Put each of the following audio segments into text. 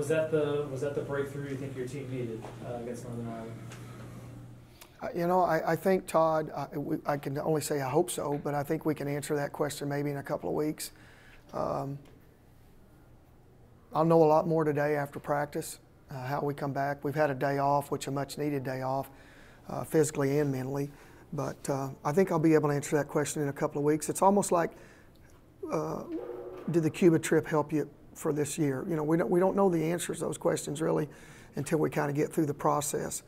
that the breakthrough you think your team needed against Northern Ireland? You know, I think, Todd, I can only say I hope so, but I think we can answer that question maybe in a couple of weeks. I'll know a lot more today after practice, how we come back. We've had a day off, which a much-needed day off, physically and mentally. But I think I'll be able to answer that question in a couple of weeks. It's almost like, did the Cuba trip help you for this year? You know, we don't know the answers to those questions really until we kind of get through the process.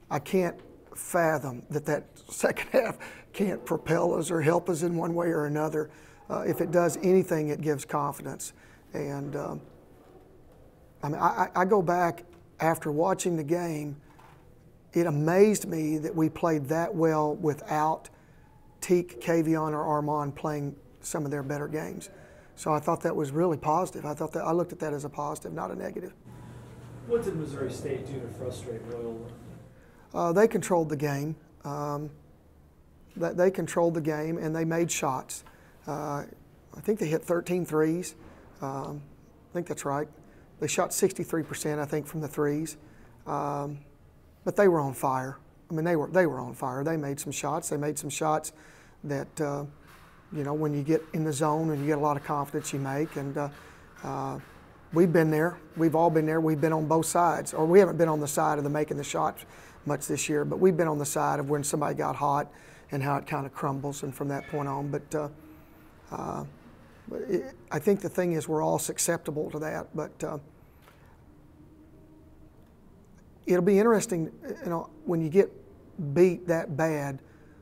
I can't fathom that second half can't propel us or help us in one way or another. If it does anything, it gives confidence. And I mean, I go back after watching the game. It amazed me that we played that well without Teak, Kavion, or Armand playing some of their better games. So I thought that was really positive. I looked at that as a positive, not a negative. What did Missouri State do to frustrate Loyola? They controlled the game. They controlled the game, and they made shots. I think they hit 13 threes. I think that's right. They shot 63%, I think, from the threes. But they were on fire. I mean, they were on fire. They made some shots. They made some shots that, you know, when you get in the zone and you get a lot of confidence, you make. And we've been there. We've all been there. We've been on both sides. Or we haven't been on the side of the making the shots much this year, but we've been on the side of when somebody got hot and how it kind of crumbles, and from that point on. But I think the thing is we're all susceptible to that. But it'll be interesting, you know, when you get beat that bad,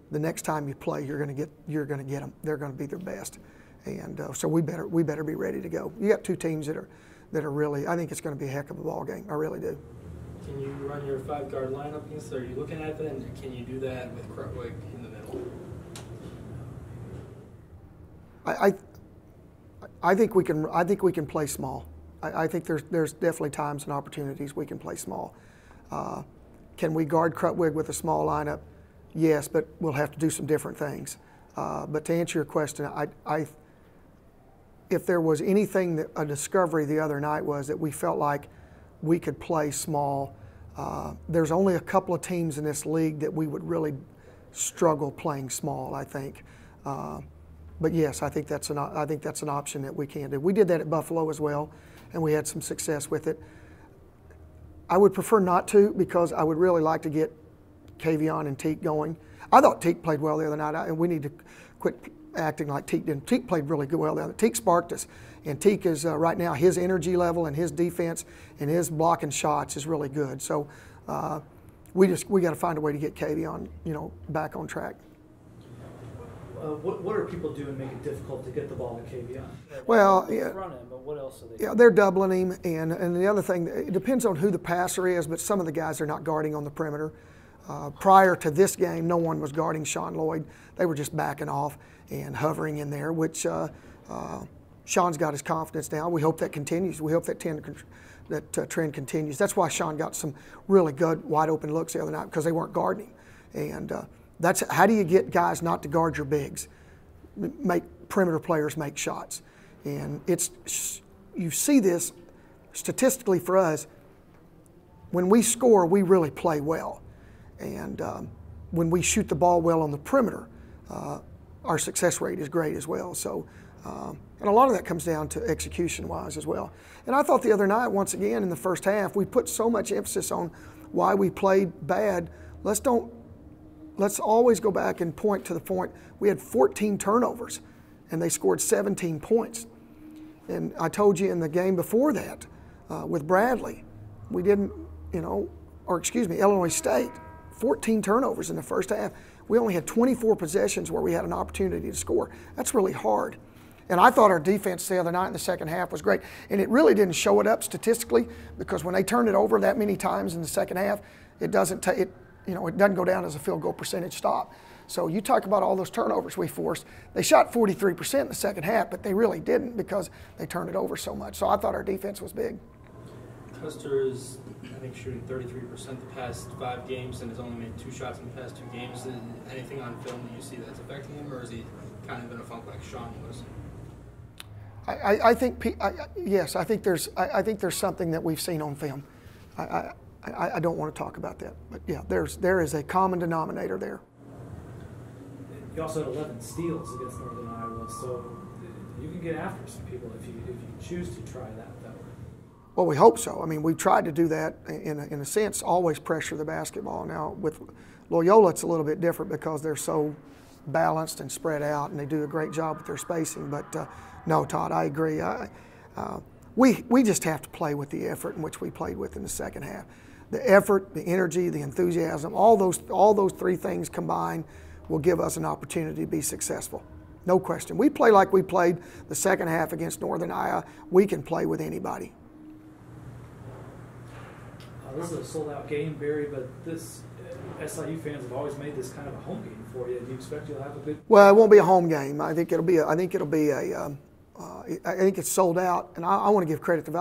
the next time you play, you're going to get them. They're going to be their best, and so we better be ready to go. You got two teams that are really. I think it's going to be a heck of a ball game. I really do. Can you run your 5-guard lineup against? Are you looking at that? And can you do that with Krutwig in the middle? I think we can. I think we can play small. I think there's definitely times and opportunities we can play small. Can we guard Krutwig with a small lineup? Yes, but we'll have to do some different things. But to answer your question, if there was anything a discovery the other night was that we felt like we could play small. There's only a couple of teams in this league that we would really struggle playing small, I think. But yes, I think that's an option that we can do. We did that at Buffalo as well, and we had some success with it. I would prefer not to, because I would really like to get Kavion and Teak going. I thought Teak played well the other night, and we need to quit acting like Teak didn't. Teak played really good well the other night. Teak sparked us, and Teak is right now, his energy level and his defense and his blocking shots is really good. So we got to find a way to get Kavion, you know, back on track. What are people doing to make it difficult to get the ball to Kavion? Well, yeah. Front end, but what else are they doing? Yeah, they're doubling him, and the other thing, it depends on who the passer is, but some of the guys are not guarding on the perimeter. Prior to this game, no one was guarding Sean Lloyd. They were just backing off and hovering in there, which Sean's got his confidence now. We hope that continues. We hope that trend continues. That's why Sean got some really good wide open looks the other night, because they weren't guarding him. And that's how do you get guys not to guard your bigs? Make perimeter players make shots. And you see this statistically for us. When we score, we really play well. And when we shoot the ball well on the perimeter, our success rate is great as well. So, and a lot of that comes down to execution-wise as well. And I thought the other night, once again, in the first half, we put so much emphasis on why we played bad. Let's always go back and point to the point. We had 14 turnovers, and they scored 17 points. And I told you in the game before that with Bradley, we didn't, Illinois State, 14 turnovers in the first half. We only had 24 possessions where we had an opportunity to score. That's really hard. And I thought our defense the other night in the second half was great. And it really didn't show it up statistically, because when they turned it over that many times in the second half, it doesn't go down as a field goal percentage stop. So you talk about all those turnovers we forced. They shot 43% in the second half, but they really didn't, because they turned it over so much. So I thought our defense was big. Custer is, I think, shooting 33% the past 5 games and has only made 2 shots in the past 2 games. Anything on film that you see that's affecting him, or is he kind of in a funk like Sean was? I think yes, I think there's something that we've seen on film. I don't want to talk about that, but yeah, there is a common denominator there. You also had 11 steals against Northern Iowa, so you can get after some people if you choose to try that way. Well, we hope so. I mean, we've tried to do that in a sense, always pressure the basketball. Now with Loyola, it's a little bit different because they're so balanced and spread out, and they do a great job with their spacing. But no, Todd, I agree. We just have to play with the effort in which we played with in the second half. The effort, the energy, the enthusiasm, all those three things combined will give us an opportunity to be successful. No question. We play like we played the second half against Northern Iowa. We can play with anybody. This is a sold-out game, Barry, but SIU fans have always made this kind of a home game for you. Do you expect you'll have a good? Well, it won't be a home game. I think it's sold out, and I want to give credit to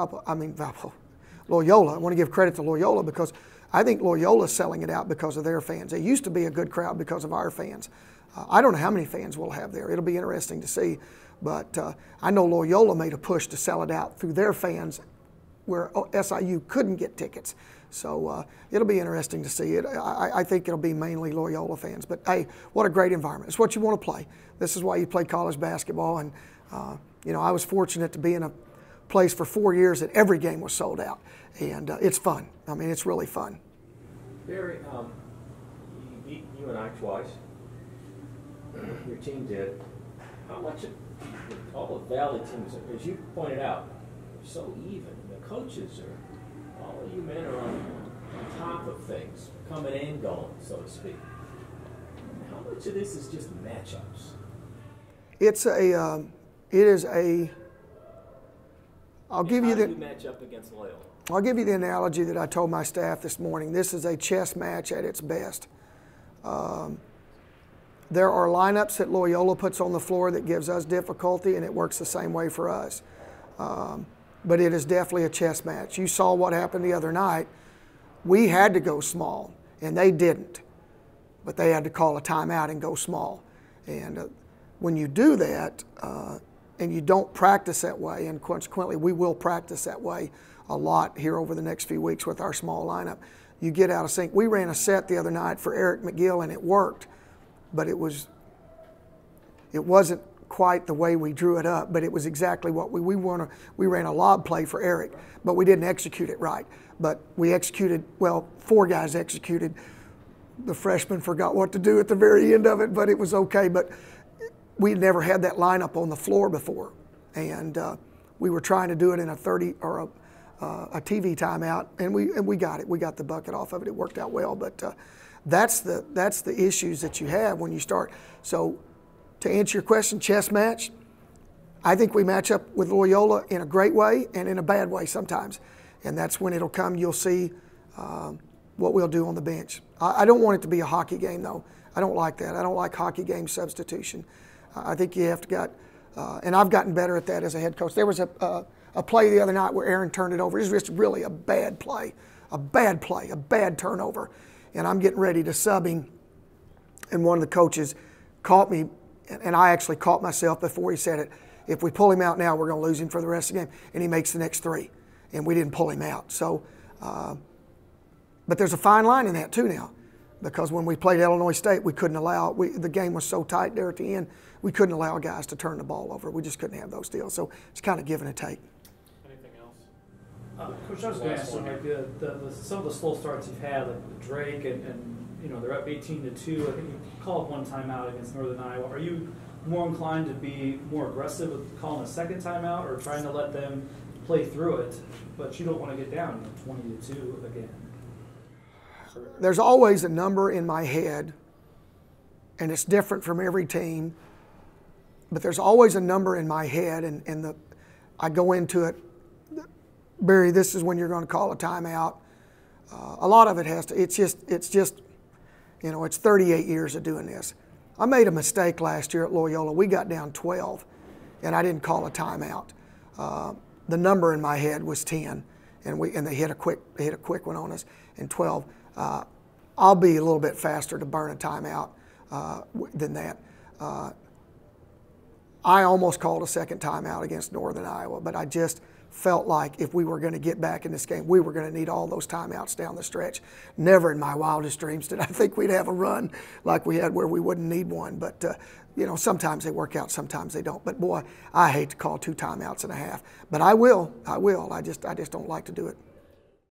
Loyola. I want to give credit to Loyola because I think Loyola's selling it out because of their fans. It used to be a good crowd because of our fans. I don't know how many fans we'll have there. It'll be interesting to see, but I know Loyola made a push to sell it out through their fans where SIU couldn't get tickets. So it'll be interesting to see it. I think it'll be mainly Loyola fans. But hey, what a great environment. It's what you want to play. This is why you play college basketball. And I was fortunate to be in a place for 4 years that every game was sold out. And it's fun. I mean, it's really fun. Barry, you beat UNI twice. Your team did. How much of all the Valley teams, as you pointed out, are so even. The coaches are, all of you men are on top of things, coming and going, so to speak. How much of this is just matchups? I'll give you the. How do you match up against Loyola? I'll give you the analogy that I told my staff this morning. This is a chess match at its best. There are lineups that Loyola puts on the floor that gives us difficulty, and it works the same way for us. But it is definitely a chess match. You saw what happened the other night. We had to go small, and they didn't. But they had to call a timeout and go small. And when you do that, and you don't practice that way, and consequently we will practice that way a lot here over the next few weeks with our small lineup, you get out of sync. We ran a set the other night for Eric McGill, and it worked, but it wasn't quite the way we drew it up, but it was exactly what we ran a lob play for Eric, but we didn't execute it right. But we executed, well, 4 guys executed. The freshman forgot what to do at the very end of it, but it was okay. But we'd never had that lineup on the floor before, and we were trying to do it in a 30 or a TV timeout, and we got it. We got the bucket off of it. It worked out well, but that's the issues that you have when you start. So to answer your question, chess match, I think we match up with Loyola in a great way and in a bad way sometimes, and that's when it'll come. You'll see what we'll do on the bench. I don't want it to be a hockey game, though. I don't like that. I don't like hockey game substitution. I think you have to get, and I've gotten better at that as a head coach. There was a play the other night where Aaron turned it over. It was just really a bad play, a bad turnover. And I'm getting ready to sub him, and one of the coaches caught me, and I actually caught myself before he said it. If we pull him out now, we're going to lose him for the rest of the game. And he makes the next 3, and we didn't pull him out. So, but there's a fine line in that too now, because when we played Illinois State, we couldn't allow, the game was so tight there at the end, we couldn't allow guys to turn the ball over. We just couldn't have those deals. So it's kind of give and take. Anything else? Coach, I was going to ask, some of the slow starts you've had, like Drake, and they're up 18-2. I think you called one timeout against Northern Iowa. Are you more inclined to be more aggressive with calling a second timeout, or trying to let them play through it, but you don't want to get down 20-2 again? There's always a number in my head, and it's different from every team, but there's always a number in my head, and I go into it, Barry, this is when you're going to call a timeout. A lot of it has to, it's just, it's 38 years of doing this. I made a mistake last year at Loyola. We got down 12, and I didn't call a timeout. The number in my head was 10, and they hit a quick one on us in 12. I'll be a little bit faster to burn a timeout than that. I almost called a second timeout against Northern Iowa, but I just felt like if we were going to get back in this game, we were going to need all those timeouts down the stretch. Never in my wildest dreams did I think we'd have a run like we had where we wouldn't need one. But, you know, sometimes they work out, sometimes they don't. But, boy, I hate to call 2 timeouts and a half. But I will. I just don't like to do it.